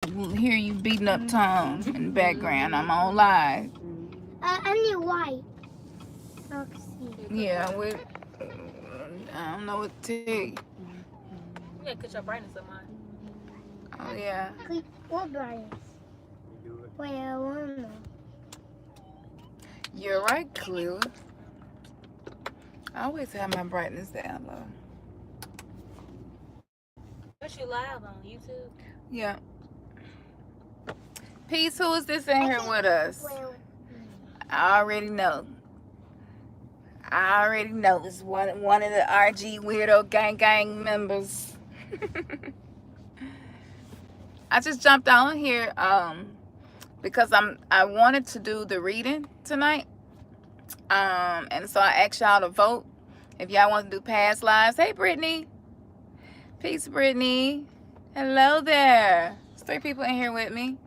hear you beating up Tom in the background. I'm on live. I need white. So I can see. Yeah, I don't know what to tell you. You gotta cut your brightness up, mine. Oh yeah. What brightness? Wait, I wanna. You're right, Cleo. I always have my brightness down low. But you live on YouTube. Yeah. Peace, who is this in here with us? I already know. I already know. It's one of the RG Weirdo Gang members. I just jumped on here because I wanted to do the reading tonight. And so I asked y'all to vote if y'all want to do past lives. Hey Brittany. Peace, Brittany. Hello there. There's 3 people in here with me.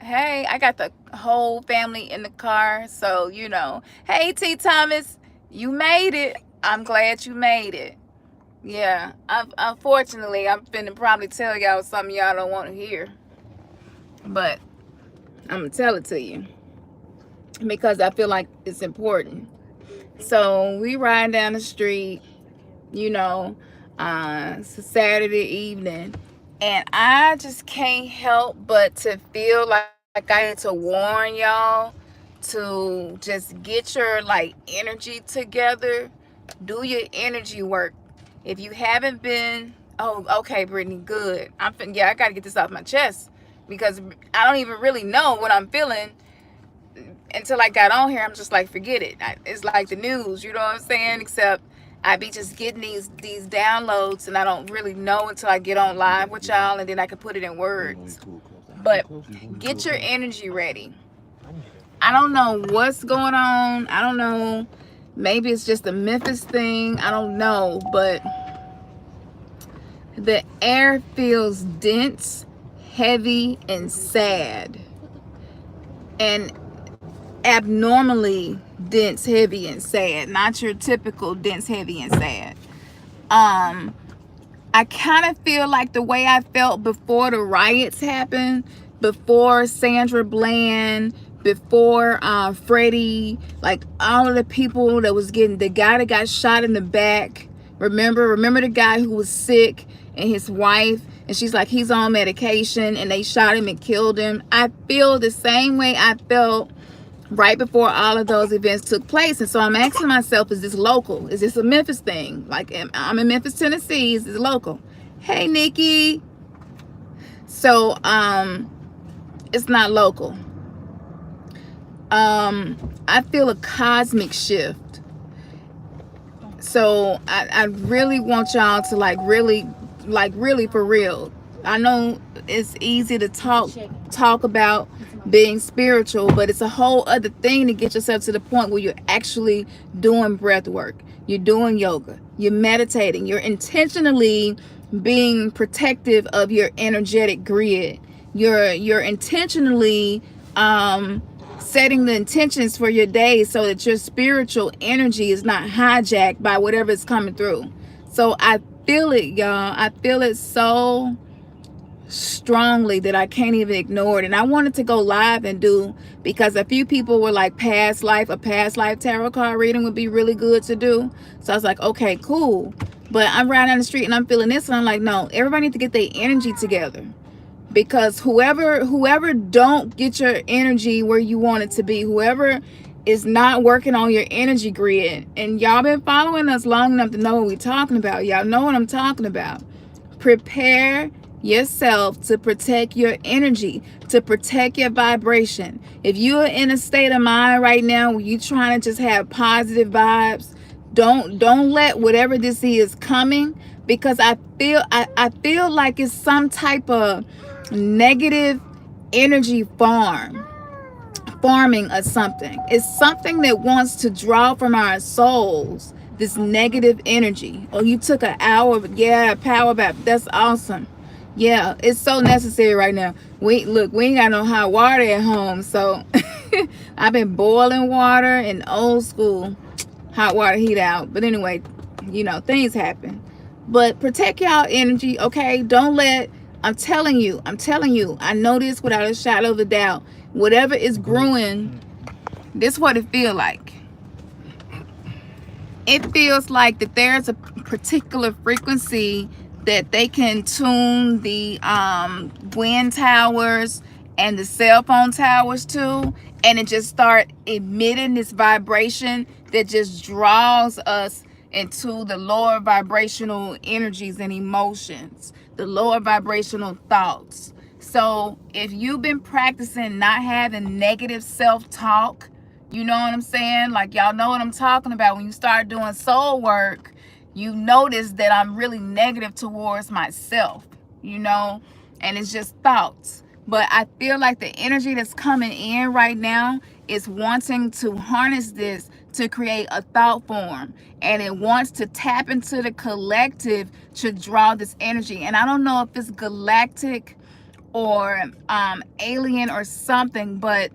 Hey, I got the whole family in the car, so you know. Hey T Thomas, you made it. I'm glad you made it. Yeah, unfortunately I'm finna probably tell y'all something y'all don't want to hear, but I'm gonna tell it to you because I feel like it's important. So we riding down the street, you know, it's a Saturday evening, and I just can't help but to feel like I need to warn y'all to just get your like energy together. Do your energy work. If you haven't been, oh, okay, Brittany, good. I gotta get this off my chest because I don't even really know what I'm feeling until I got on here. I'm just like, forget it. It's like the news, you know what I'm saying? Except I be just getting these downloads, and I don't really know until I get on live with y'all, and then I can put it in words. But get your energy ready. I don't know what's going on. I don't know. Maybe it's just a Memphis thing. I don't know. But the air feels dense, heavy, and sad. And abnormally dense, heavy, and sad. Not your typical dense, heavy, and sad. I kind of feel like the way I felt before the riots happened, before Sandra Bland, before Freddie, like all of the people that was getting, the guy that got shot in the back. Remember the guy who was sick and his wife, and she's like, he's on medication, and they shot him and killed him. I feel the same way I felt right before all of those events took place. And so I'm asking myself, is this local? Is this a Memphis thing? Like, I'm in Memphis, Tennessee. Is this local? Hey, Nikki. So it's not local. I feel a cosmic shift. So I really want y'all to really for real. I know it's easy to talk about being spiritual, but it's a whole other thing to get yourself to the point where you're actually doing breath work, you're doing yoga, you're meditating, you're intentionally being protective of your energetic grid, you're intentionally setting the intentions for your day so that your spiritual energy is not hijacked by whatever is coming through. So I feel it, y'all. I feel it so strongly that I can't even ignore it. And I wanted to go live and do, because a few people were like, a past life tarot card reading would be really good to do. So I was like, okay, cool. But I'm riding down the street and I'm feeling this, and I'm like, no, everybody needs to get their energy together. Because whoever don't get your energy where you want it to be, whoever is not working on your energy grid, and y'all been following us long enough to know what we're talking about. Y'all know what I'm talking about. Prepare yourself to protect your energy, to protect your vibration. If you're in a state of mind right now where you're trying to just have positive vibes, don't let whatever this is coming, because I feel like it's some type of negative energy farming or something. It's something that wants to draw from our souls this negative energy. Oh, you took an hour, yeah, power bath. That's awesome. Yeah, it's so necessary right now. We ain't got no hot water at home, so I've been boiling water and old school hot water heat out. But anyway, you know, things happen. But protect y'all energy, okay? Don't let I'm telling you, I know this without a shadow of a doubt. Whatever is brewing, this is what it feel like. It feels like that there's a particular frequency that they can tune the wind towers and the cell phone towers to, and it just start emitting this vibration that just draws us into the lower vibrational energies and emotions, the lower vibrational thoughts. So if you've been practicing not having negative self-talk, you know what I'm saying? Like, y'all know what I'm talking about. When you start doing soul work, you notice that I'm really negative towards myself, you know, and it's just thoughts. But I feel like the energy that's coming in right now is wanting to harness this to create a thought form, and it wants to tap into the collective to draw this energy. And I don't know if it's galactic or alien or something, but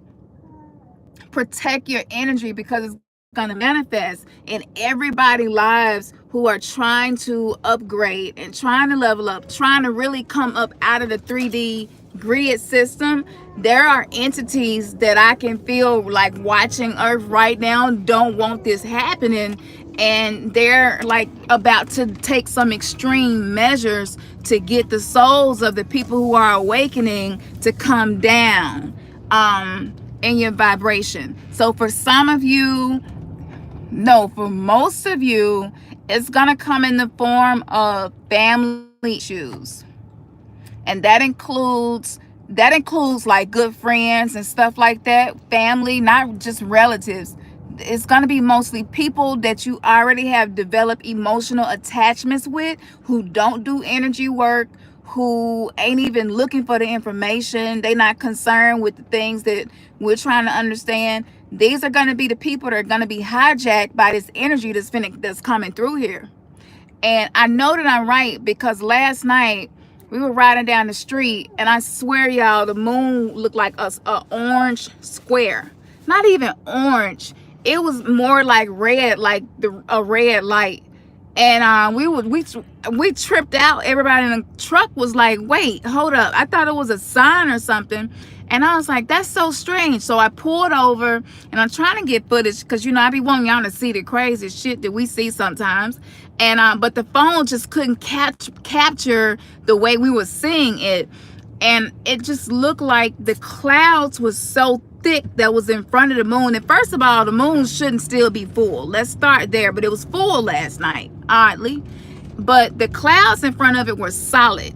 protect your energy, because it's going to manifest in everybody's lives who are trying to upgrade and trying to level up, trying to really come up out of the 3D grid system. There are entities that I can feel like watching Earth right now don't want this happening, and they're like about to take some extreme measures to get the souls of the people who are awakening to come down in your vibration. So for some of you, no, for most of you, it's gonna come in the form of family issues, and that includes like good friends and stuff like that. Family, not just relatives. It's going to be mostly people that you already have developed emotional attachments with, who don't do energy work, who ain't even looking for the information. They not concerned with the things that we're trying to understand. These are going to be the people that are going to be hijacked by this energy that's coming through here. And I know that I'm right, because last night we were riding down the street, and I swear, y'all, the moon looked like a orange square. Not even orange. It was more like red, like a red light. And we tripped out. Everybody in the truck was like, wait, hold up. I thought it was a sign or something. And I was like, that's so strange. So I pulled over, and I'm trying to get footage, because, you know, I be wanting y'all to see the crazy shit that we see sometimes. And but the phone just couldn't capture the way we were seeing it. And it just looked like the clouds was so thick that was in front of the moon. And first of all, the moon shouldn't still be full. Let's start there. But it was full last night, oddly. But the clouds in front of it were solid.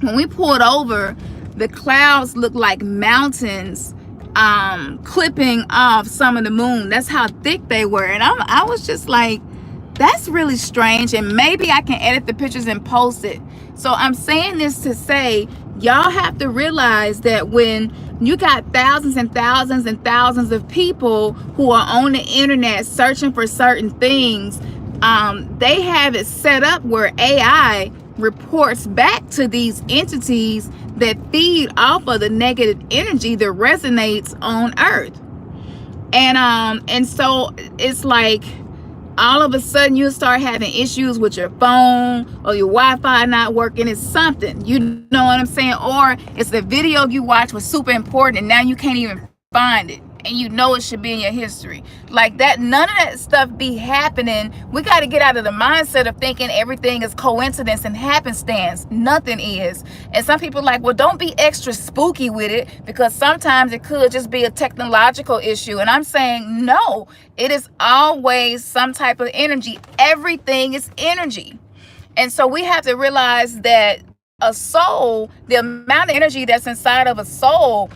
When we pulled over, the clouds looked like mountains clipping off some of the moon. That's how thick they were. And I was just like, that's really strange. And maybe I can edit the pictures and post it. So I'm saying this to say, y'all have to realize that when you got thousands and thousands and thousands of people who are on the internet searching for certain things, they have it set up where AI reports back to these entities that feed off of the negative energy that resonates on Earth. And so it's like, all of a sudden you start having issues with your phone, or your Wi-Fi not working. It's something, you know what I'm saying? Or it's the video you watch was super important, and now you can't even find it, and you know it should be in your history. Like that, none of that stuff be happening. We got to get out of the mindset of thinking everything is coincidence and happenstance. Nothing is. And some people are like, well, don't be extra spooky with it, because sometimes it could just be a technological issue. And I'm saying, no, it is always some type of energy. Everything is energy. And so we have to realize that a soul, the amount of energy that's inside of a soul,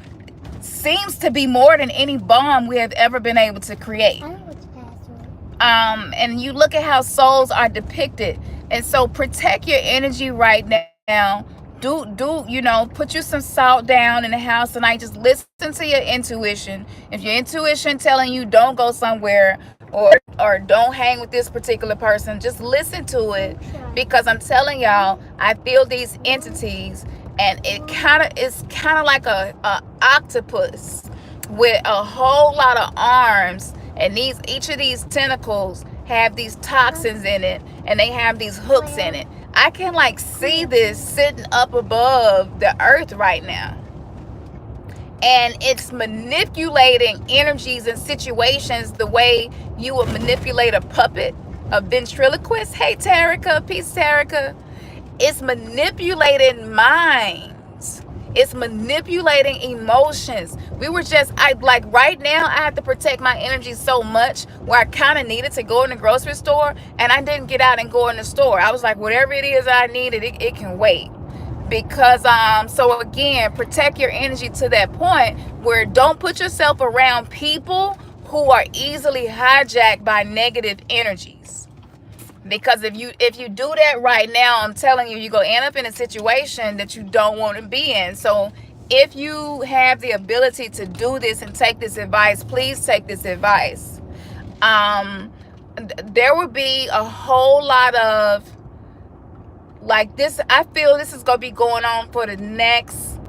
seems to be more than any bomb we have ever been able to create. I know what's password. And you look at how souls are depicted. And so protect your energy right now. Do you know, put you some salt down in the house tonight. Just listen to your intuition. If your intuition telling you don't go somewhere, or don't hang with this particular person, just listen to it, because I'm telling y'all, I feel these entities, and it's kind of like a octopus with a whole lot of arms, and each of these tentacles have these toxins in it, and they have these hooks in it. I can like see this sitting up above the earth right now. And it's manipulating energies and situations the way you would manipulate a puppet, a ventriloquist. Hey, Tarika, peace, Tarika. It's manipulating minds. It's manipulating emotions. We were just, I like right now, I have to protect my energy so much where I kind of needed to go in the grocery store, and I didn't get out and go in the store. I was like, whatever it is I needed, it can wait. Because so again, protect your energy to that point where don't put yourself around people who are easily hijacked by negative energies. Because if you do that right now, I'm telling you, you're gonna end up in a situation that you don't want to be in. So if you have the ability to do this and take this advice, please take this advice. There will be a whole lot of like this. I feel this is gonna be going on for the next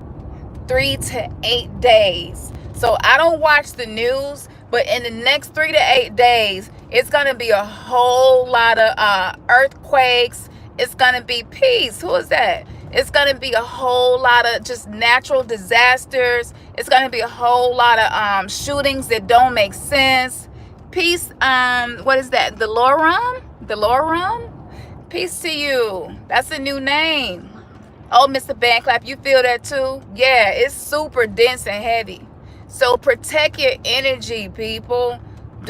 3 to 8 days. So I don't watch the news, but in the next 3 to 8 days, it's gonna be a whole lot of earthquakes. It's gonna be peace. Who is that? It's gonna be a whole lot of just natural disasters. It's gonna be a whole lot of shootings that don't make sense. Peace. What is that? Delorum? Delorum? Peace to you. That's a new name. Oh, Mr. Bandclap, you feel that too? Yeah, it's super dense and heavy. So protect your energy, people.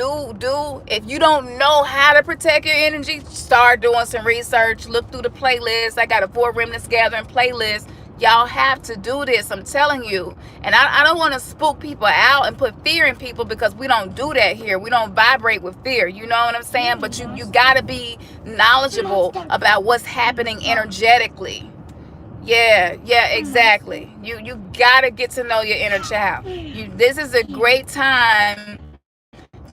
If you don't know how to protect your energy, start doing some research. Look through the playlist. I got a 4 Remnants Gathering playlist. Y'all have to do this, I'm telling you. And I don't want to spook people out and put fear in people, because we don't do that here. We don't vibrate with fear. You know what I'm saying? But you got to be knowledgeable about what's happening energetically. Yeah, exactly. You got to get to know your inner child. This is a great time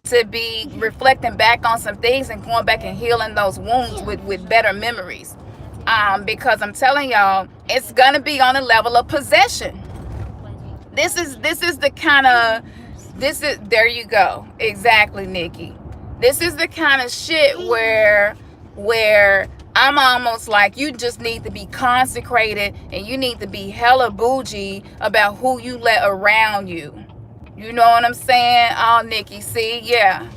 to be reflecting back on some things and going back and healing those wounds with better memories. Because I'm telling y'all, it's gonna be on a level of possession. This is the kind of there you go. Exactly, Nikki. This is the kind of shit where I'm almost like, you just need to be consecrated and you need to be hella bougie about who you let around you. You know what I'm saying? Oh, Nikki, see? Yeah.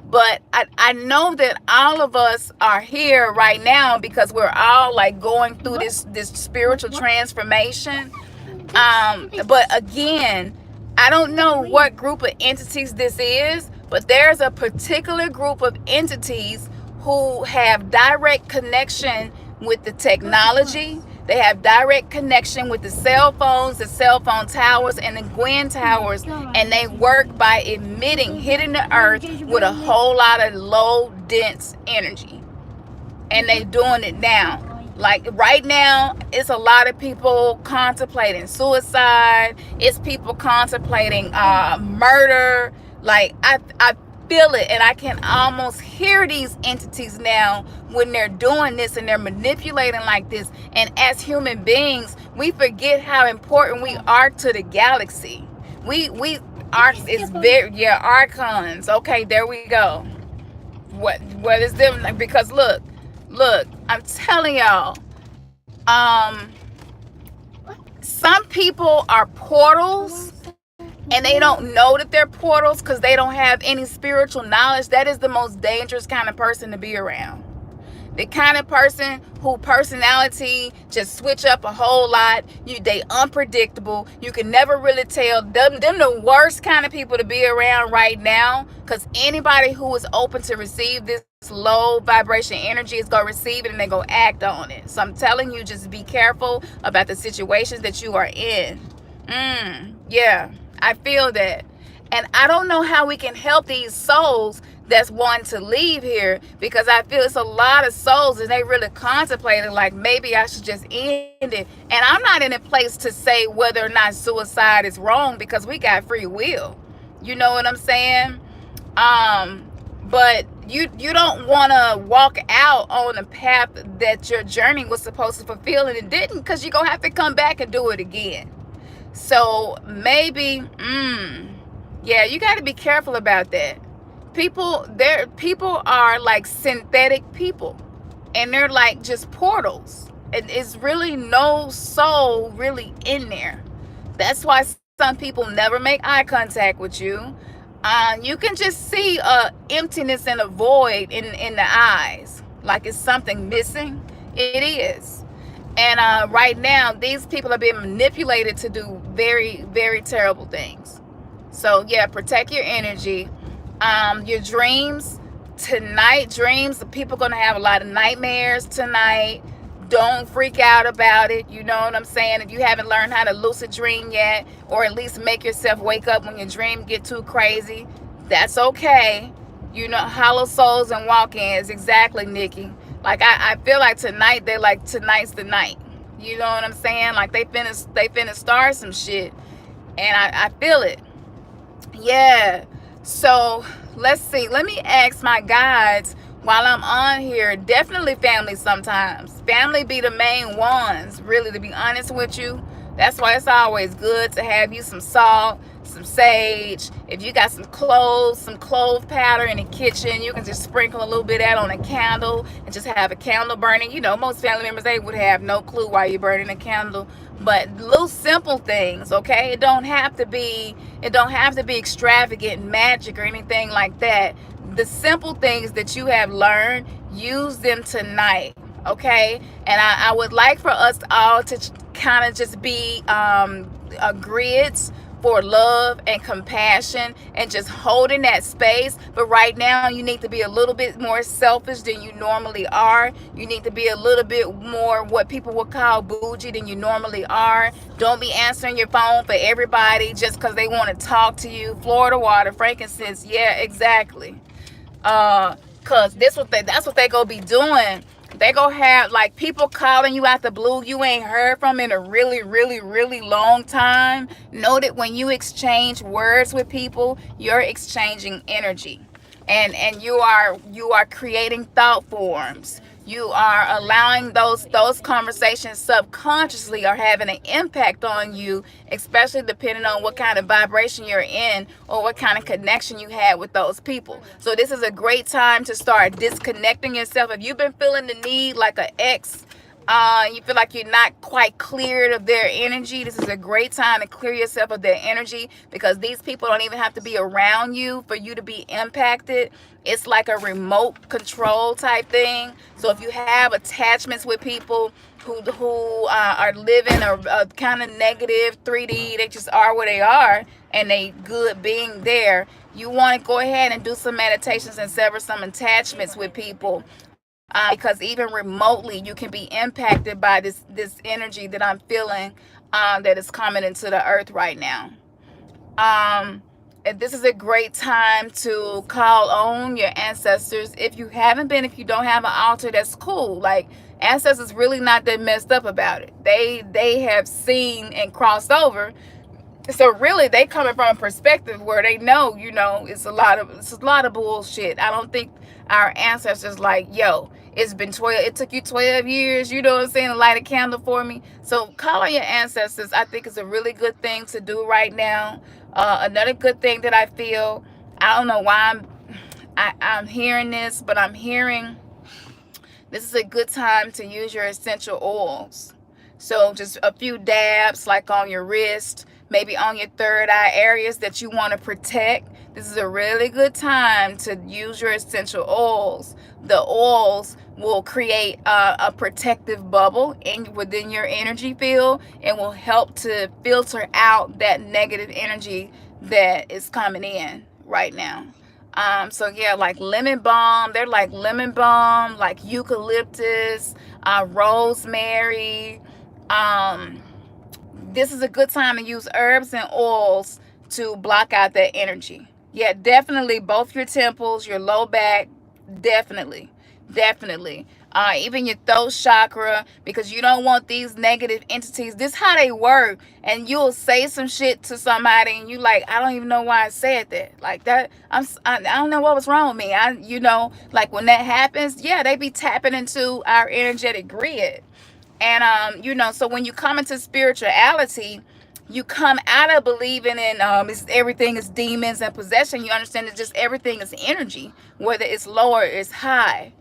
But I know that all of us are here right now because we're all like going through this spiritual transformation. But again, I don't know what group of entities this is, but there's a particular group of entities who have direct connection with the technology. They have direct connection with the cell phones, the cell phone towers, and the Gwen towers, and they work by hitting the earth with a whole lot of low, dense energy. And they're doing it now. Like right now, it's a lot of people contemplating suicide. It's people contemplating murder. Like I feel it, and I can almost hear these entities now when they're doing this and they're manipulating like this. And as human beings, we forget how important we are to the galaxy. We are, it's very, archons. Okay, there we go. What is them? Because look, I'm telling y'all, some people are portals and they don't know that they're portals because they don't have any spiritual knowledge. That is the most dangerous kind of person to be around. The kind of person who personality just switch up a whole lot. They unpredictable. You can never really tell. Them the worst kind of people to be around right now, because anybody who is open to receive this low vibration energy is going to receive it and they're going to act on it. So I'm telling you, just be careful about the situations that you are in. Yeah. I feel that. And I don't know how we can help these souls that's wanting to leave here, because I feel it's a lot of souls and they really contemplating like, maybe I should just end it. And I'm not in a place to say whether or not suicide is wrong, because we got free will. You know what I'm saying? But you don't want to walk out on a path that your journey was supposed to fulfill and it didn't, because you're going to have to come back and do it again. So maybe, you got to be careful about that. People are like synthetic people. and they're like just portals. And it's really no soul really in there. That's why some people never make eye contact with you. You can just see a emptiness and a void in the eyes, like it's something missing. It is. And right now, these people are being manipulated to do very, very terrible things. So yeah, protect your energy. Your dreams tonight. Dreams. People are gonna have a lot of nightmares tonight. Don't freak out about it. You know what I'm saying? If you haven't learned how to lucid dream yet, or at least make yourself wake up when your dream get too crazy, that's okay. You know, hollow souls and walk-ins. Exactly, Nikki. Like I feel like tonight they're like tonight's the night. You know what I'm saying? Like they finna start some shit, and I feel it. Yeah. So let's see. Let me ask my guides while I'm on here. Definitely family sometimes. Family be the main ones, really, to be honest with you. That's why it's always good to have you some salt, some sage. If you got some cloves, some clove powder in the kitchen, you can just sprinkle a little bit of that on a candle and just have a candle burning. You know, most family members, they would have no clue why you're burning a candle. But little simple things, okay? It don't have to be extravagant magic or anything like that. The simple things that you have learned, use them tonight, okay? And I would like for us all to kind of just be grids for love and compassion and just holding that space. But right now you need to be a little bit more selfish than you normally are. You need to be a little bit more what people would call bougie than you normally are. Don't be answering your phone for everybody just because they want to talk to you. Florida water, frankincense, yeah, exactly. Cause that's what they gonna be doing. They gonna have like people calling you out the blue you ain't heard from in a really, really, really long time. Know that when you exchange words with people, you're exchanging energy. And you are creating thought forms. You are allowing those conversations subconsciously are having an impact on you, especially depending on what kind of vibration you're in or what kind of connection you had with those people. So this is a great time to start disconnecting yourself. If you've been feeling the need like an ex, you feel like you're not quite cleared of their energy, this is a great time to clear yourself of their energy, because these people don't even have to be around you for you to be impacted. It's like a remote control type thing. So if you have attachments with people who are living a kind of negative 3D, they just are where they are and they good being there, you want to go ahead and do some meditations and sever some attachments with people, because even remotely you can be impacted by this energy that I'm feeling, that is coming into the earth right now. And this is a great time to call on your ancestors. If you don't have an altar, that's cool. Like, ancestors really not that messed up about it. They have seen and crossed over. So really they coming from a perspective where they know, it's a lot of bullshit. I don't think our ancestors like, yo, it took you 12 years, you know what I'm saying, to light a candle for me. So call on your ancestors, I think, is a really good thing to do right now. Another good thing that I feel, I don't know why I'm hearing this, but I'm hearing this is a good time to use your essential oils. So just a few dabs, like on your wrist, maybe on your third eye, areas that you want to protect. This is a really good time to use your essential oils. The oils will create a protective bubble within your energy field, and will help to filter out that negative energy that is coming in right now. So yeah, like lemon balm, they're like lemon balm, like eucalyptus, rosemary. Um, this is a good time to use herbs and oils to block out that energy. Yeah, definitely both your temples, your low back, definitely. Even your throat chakra, because you don't want these negative entities. This how they work, and you'll say some shit to somebody, and you like, I don't even know why I said that. Like that, I don't know what was wrong with me. Like when that happens, yeah, they be tapping into our energetic grid. And so when you come into spirituality, you come out of believing in everything is demons and possession. You understand that just everything is energy, whether it's low or it's high.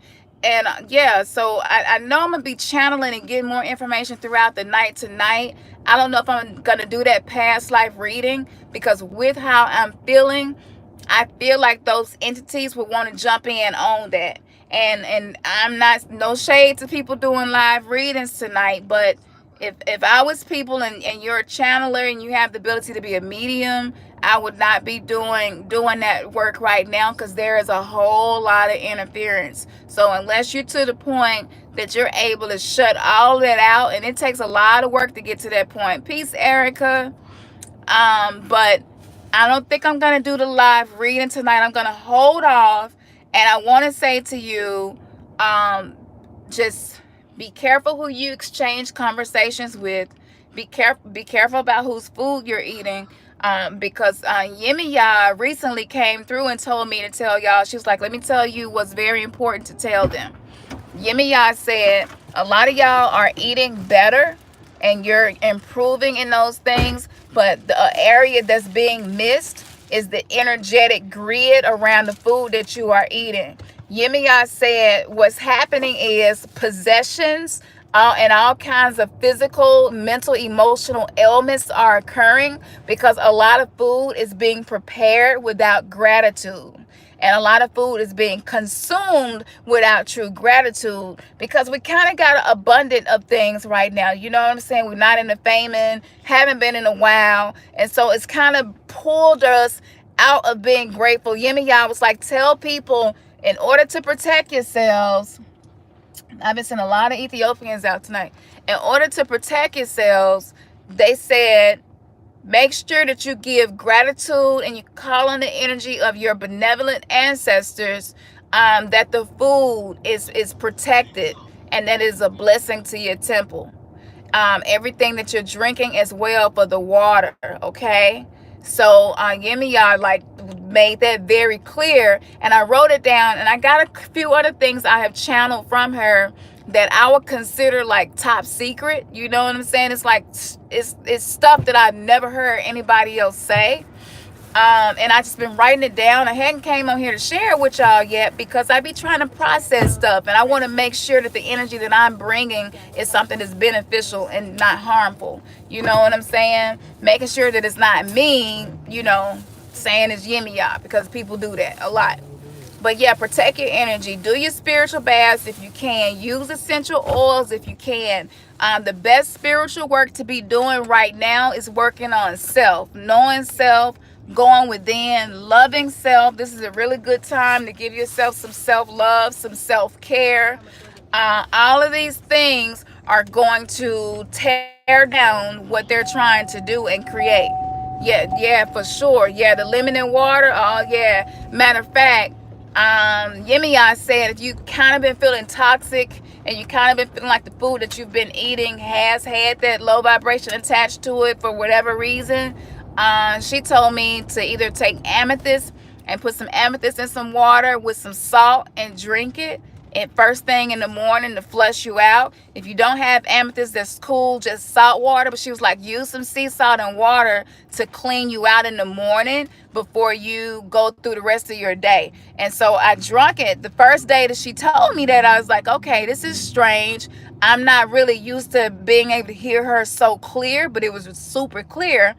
And yeah, so I know I'm gonna be channeling and getting more information throughout the night tonight. I don't know if I'm gonna do that past life reading, because with how I'm feeling, I feel like those entities would want to jump in on that. And I'm not, no shade to people doing live readings tonight, but if I was people, and you're a channeler and you have the ability to be a medium, I would not be doing that work right now, because there is a whole lot of interference. So unless you're to the point that you're able to shut all that out, and it takes a lot of work to get to that point. Peace, Erica. But I don't think I'm gonna do the live reading tonight. I'm gonna hold off, and I want to say to you, um, just be careful who you exchange conversations with. Be careful about whose food you're eating. Because Yemiya recently came through and told me to tell y'all. She was like, "Let me tell you what's very important to tell them." Yemiya said a lot of y'all are eating better and you're improving in those things, but the area that's being missed is the energetic grid around the food that you are eating. Yemiya said what's happening is possessions, and all kinds of physical, mental, emotional ailments are occurring because a lot of food is being prepared without gratitude. And a lot of food is being consumed without true gratitude, because we kind of got abundant of things right now. You know what I'm saying? We're not in the famine, haven't been in a while. And so it's kind of pulled us out of being grateful. Yemiya was like, tell people, in order to protect yourselves, I've been seeing a lot of Ethiopians out tonight. In order to protect yourselves, they said, make sure that you give gratitude and you call on the energy of your benevolent ancestors, that the food is protected and that is a blessing to your temple. Everything that you're drinking as well, for the water, okay? So Yemiya like made that very clear, and I wrote it down, and I got a few other things I have channeled from her that I would consider like top secret. You know what I'm saying? It's like it's stuff that I've never heard anybody else say. And I just been writing it down. I hadn't came on here to share it with y'all yet, because I be trying to process stuff, and I want to make sure that the energy that I'm bringing is something that's beneficial and not harmful. You know what I'm saying? Making sure that it's not me, saying it's Yemiya, because people do that a lot. But yeah, protect your energy. Do your spiritual baths if you can. Use essential oils if you can. The best spiritual work to be doing right now is working on self, knowing self, going within, loving self. This is a really good time to give yourself some self-love, some self-care. All of these things are going to tear down what they're trying to do and create. Yeah, for sure. Yeah, the lemon and water. Oh, yeah. Matter of fact, Yemiya said if you kind of been feeling toxic and you kind of been feeling like the food that you've been eating has had that low vibration attached to it for whatever reason, she told me to either take amethyst and put some amethyst in some water with some salt and drink it at first thing in the morning to flush you out. If you don't have amethyst, that's cool, just salt water. But she was like, use some sea salt and water to clean you out in the morning before you go through the rest of your day. And so I drank it. The first day that she told me that, I was like, okay, this is strange. I'm not really used to being able to hear her so clear, but it was super clear.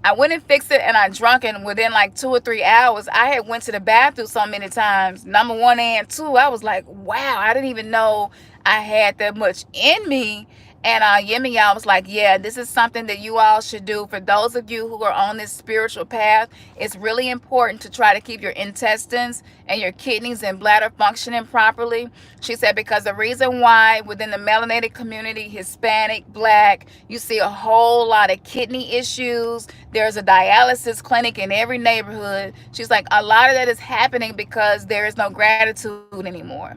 I went and fixed it, and I drunk it, and within like 2 or 3 hours, I had went to the bathroom so many times. Number one and two, I was like, wow, I didn't even know I had that much in me. And Yemiya was like, yeah, this is something that you all should do. For those of you who are on this spiritual path, it's really important to try to keep your intestines and your kidneys and bladder functioning properly. She said, because the reason why within the melanated community, Hispanic, Black, you see a whole lot of kidney issues. There's a dialysis clinic in every neighborhood. She's like, a lot of that is happening because there is no gratitude anymore.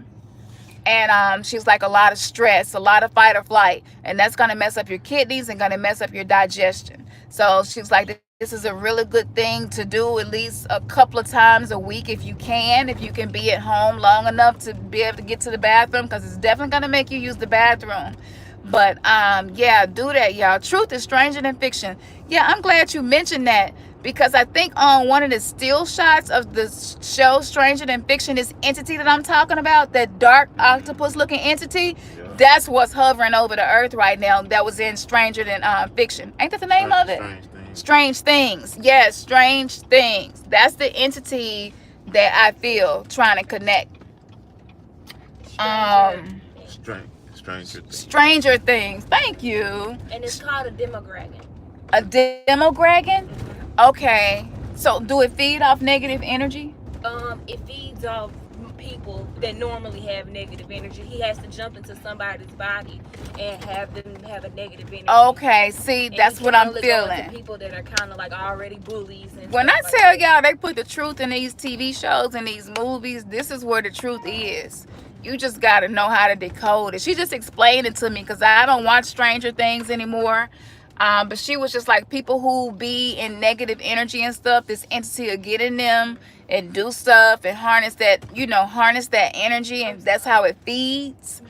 And she's like, a lot of stress, a lot of fight or flight, and that's going to mess up your kidneys and going to mess up your digestion. So she's like, this is a really good thing to do at least a couple of times a week if you can be at home long enough to be able to get to the bathroom, because it's definitely going to make you use the bathroom. But yeah, do that, y'all. Truth is stranger than fiction. Yeah, I'm glad you mentioned that, because I think on one of the still shots of the show Stranger Than Fiction, this entity that I'm talking about, that dark octopus looking entity, Yeah. that's what's hovering over the earth right now. That was in Stranger Than Fiction. Ain't that the name of it? Strange thing. Strange Things. Yes, Strange Things. That's the entity that I feel trying to connect. Um, Stranger thing. Stranger Things. Thank you. And it's called a demogragon. A demogragon? Okay. So do it feed off negative energy? It feeds off people that normally have negative energy. He has to jump into somebody's body and have them have a negative energy. Okay, see, And that's he what can I'm only go into feeling. people that are kind of like already bullies. And When I stuff like tell that. y'all they put the truth in these TV shows and these movies, this is where the truth is. You just got to know how to decode it. She just explained it to me because I don't watch Stranger Things anymore. But she was just like, people who be in negative energy and stuff, this entity will get in them and do stuff and harness that, harness that energy, and that's how it feeds.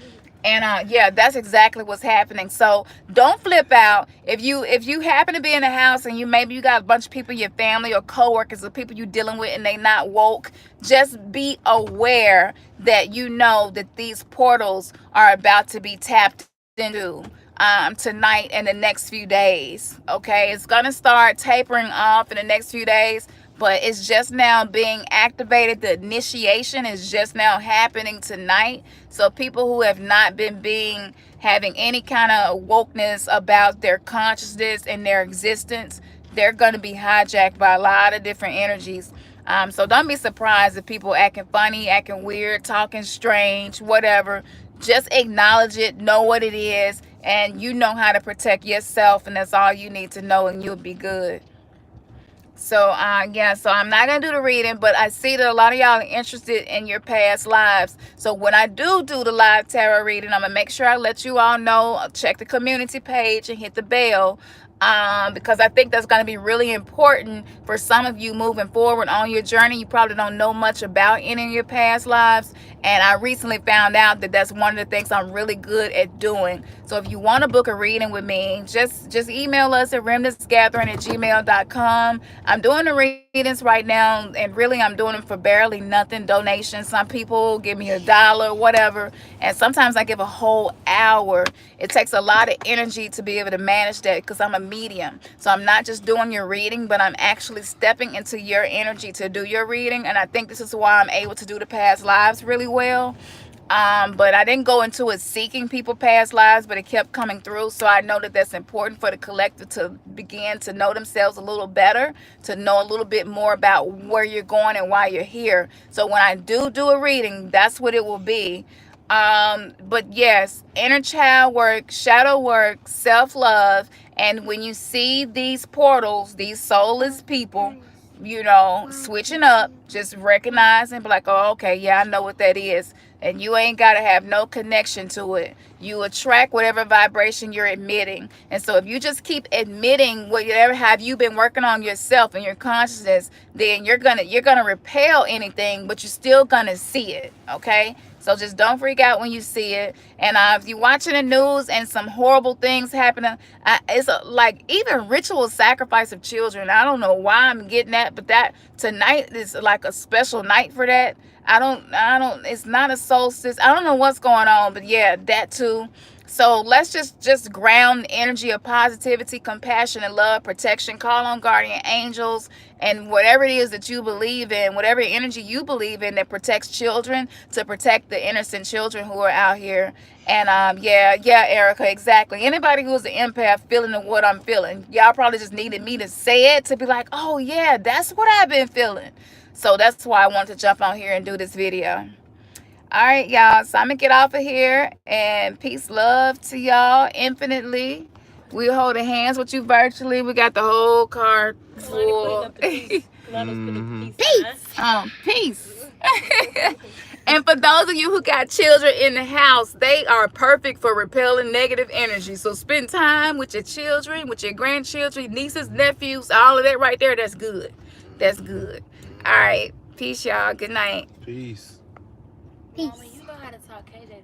And yeah, that's exactly what's happening. So don't flip out. If you happen to be in a house and maybe you got a bunch of people in your family or coworkers or people you dealing with and they not woke, just be aware that that these portals are about to be tapped into tonight and the next few days. Okay, it's gonna start tapering off in the next few days, but it's just now being activated. The initiation is just now happening tonight. So people who have not been having any kind of wokeness about their consciousness and their existence, they're going to be hijacked by a lot of different energies. So don't be surprised if people acting funny, acting weird, talking strange, whatever. Just acknowledge it, know what it is, and you know how to protect yourself, and that's all you need to know, and you'll be good. So yeah, so I'm not gonna do the reading, but I see that a lot of y'all are interested in your past lives. So when I do the live tarot reading, I'm gonna make sure I let you all know. Check the community page and hit the bell, because I think that's gonna be really important for some of you moving forward on your journey. You probably don't know much about any of your past lives, and I recently found out that that's one of the things I'm really good at doing. So if you want to book a reading with me, just email us at remnantsgathering@gmail.com. I'm doing the readings right now, and really I'm doing them for barely nothing, donations. Some people give me $1, whatever, and sometimes I give a whole hour. It takes a lot of energy to be able to manage that because I'm a medium. So I'm not just doing your reading, but I'm actually stepping into your energy to do your reading, and I think this is why I'm able to do the past lives really well. But I didn't go into it seeking people past lives, but it kept coming through. So I know that that's important for the collective to begin to know themselves a little better, to know a little bit more about where you're going and why you're here. So when I do a reading, that's what it will be. But yes, inner child work, shadow work, self-love. And when you see these portals, these soulless people, switching up, just recognize and be like, oh, okay, yeah, I know what that is. And you ain't got to have no connection to it. You attract whatever vibration you're emitting. And so if you just keep admitting whatever have you been working on yourself and your consciousness, then you're gonna repel anything, but you're still gonna see it. Okay, so just don't freak out when you see it. And if you're watching the news and some horrible things happening, it's like even ritual sacrifice of children. I don't know why I'm getting that, but that tonight is like a special night for that. I don't, it's not a solstice. I don't know what's going on, but yeah, that too. So let's just ground the energy of positivity, compassion, and love, protection. Call on guardian angels and whatever it is that you believe in, whatever energy you believe in that protects children, to protect the innocent children who are out here. And yeah, Erica, exactly. Anybody who's an empath feeling what I'm feeling, y'all probably just needed me to say it to be like, oh yeah, that's what I've been feeling. So that's why I wanted to jump on here and do this video. All right, y'all. So I'm going to get off of here. And peace, love to y'all infinitely. We holding hands with you virtually. We got the whole card full. Peace. Peace. And for those of you who got children in the house, they are perfect for repelling negative energy. So spend time with your children, with your grandchildren, nieces, nephews, all of that right there. That's good. That's good. All right. Peace, y'all. Good night. Peace. Peace. Mama, you know how to talk KJ.